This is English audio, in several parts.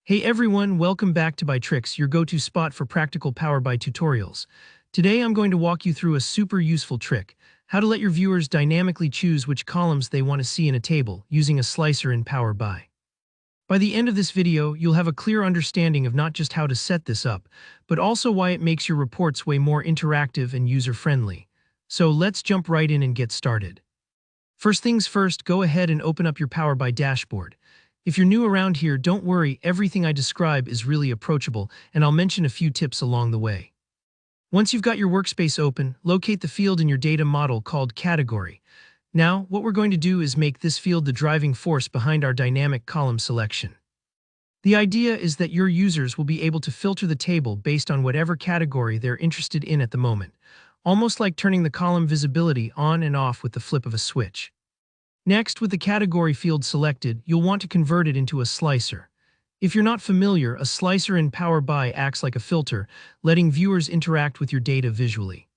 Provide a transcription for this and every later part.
Hey everyone, welcome back to By Tricks, your go-to spot for practical Power BI tutorials. Today I'm going to walk you through a super useful trick, how to let your viewers dynamically choose which columns they want to see in a table using a slicer in Power BI. By the end of this video, you'll have a clear understanding of not just how to set this up, but also why it makes your reports way more interactive and user-friendly. So let's jump right in and get started. First things first, go ahead and open up your Power BI dashboard. If you're new around here, don't worry, everything I describe is really approachable, and I'll mention a few tips along the way. Once you've got your workspace open, locate the field in your data model called Category. Now, what we're going to do is make this field the driving force behind our dynamic column selection. The idea is that your users will be able to filter the table based on whatever category they're interested in at the moment, almost like turning the column visibility on and off with the flip of a switch. Next, with the category field selected, you'll want to convert it into a slicer. If you're not familiar, a slicer in Power BI acts like a filter, letting viewers interact with your data visually.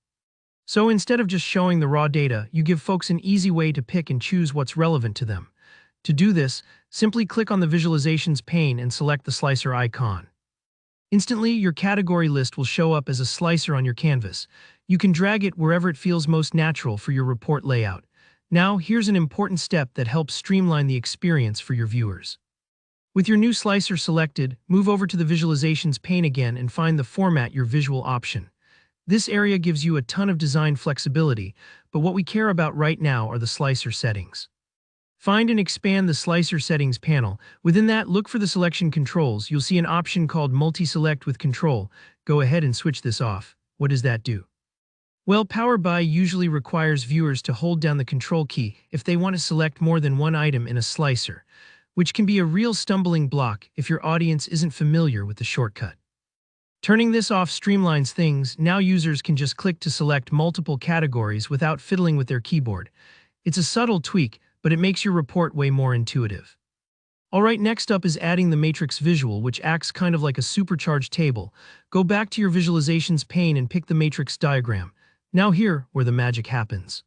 So instead of just showing the raw data, you give folks an easy way to pick and choose what's relevant to them. To do this, simply click on the Visualizations pane and select the slicer icon. Instantly, your category list will show up as a slicer on your canvas. You can drag it wherever it feels most natural for your report layout. Now, here's an important step that helps streamline the experience for your viewers. With your new slicer selected, move over to the Visualizations pane again and find the Format Your Visual option. This area gives you a ton of design flexibility, but what we care about right now are the slicer settings. Find and expand the Slicer Settings panel. Within that, look for the selection controls. You'll see an option called Multi-Select with Control. Go ahead and switch this off. What does that do? Well, Power BI usually requires viewers to hold down the Control key if they want to select more than one item in a slicer, which can be a real stumbling block if your audience isn't familiar with the shortcut. Turning this off streamlines things. Now users can just click to select multiple categories without fiddling with their keyboard. It's a subtle tweak, but it makes your report way more intuitive. Alright, next up is adding the matrix visual, which acts kind of like a supercharged table. Go back to your Visualizations pane and pick the matrix diagram. Now here, where the magic happens.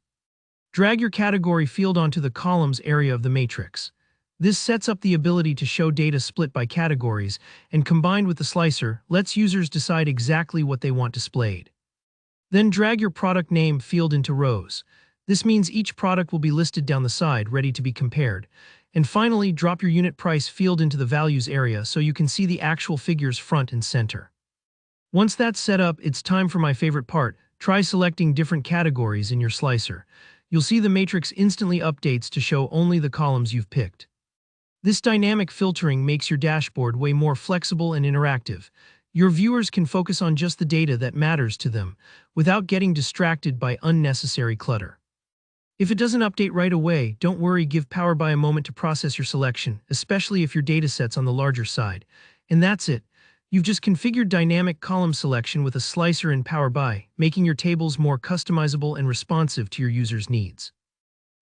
Drag your category field onto the columns area of the matrix. This sets up the ability to show data split by categories, and combined with the slicer, lets users decide exactly what they want displayed. Then drag your product name field into rows. This means each product will be listed down the side, ready to be compared. And finally, drop your unit price field into the values area so you can see the actual figures front and center. Once that's set up, it's time for my favorite part. Try selecting different categories in your slicer. You'll see the matrix instantly updates to show only the columns you've picked. This dynamic filtering makes your dashboard way more flexible and interactive. Your viewers can focus on just the data that matters to them, without getting distracted by unnecessary clutter. If it doesn't update right away, don't worry, give Power BI a moment to process your selection, especially if your dataset's on the larger side. And that's it. You've just configured dynamic column selection with a slicer in Power BI, making your tables more customizable and responsive to your users' needs.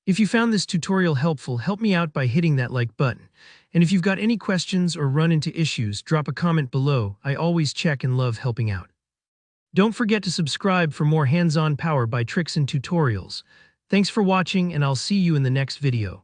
If you found this tutorial helpful, help me out by hitting that like button. And if you've got any questions or run into issues, drop a comment below. I always check and love helping out. Don't forget to subscribe for more hands-on Power BI tricks and tutorials. Thanks for watching, and I'll see you in the next video.